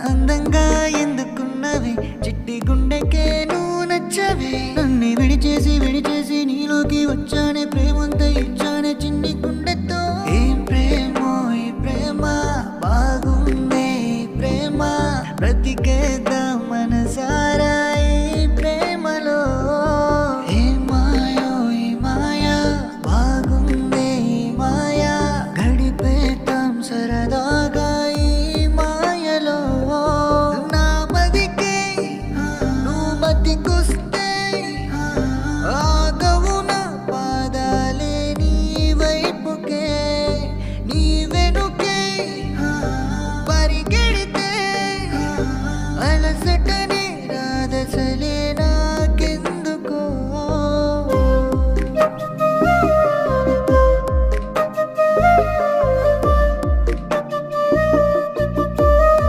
అందంగా ఎందుకున్నవి చిట్టి గుండెకే నువ్వు నచ్చవి నన్ను విడిచేసి నీలోకి వచ్చానే ప్రేమంతా ఇచ్చానే చిన్ని గుండెతో ఏం ప్రేమో ఈ ప్రేమ బాగుందే ప్రేమ బ్రతికేద్దాం మనసా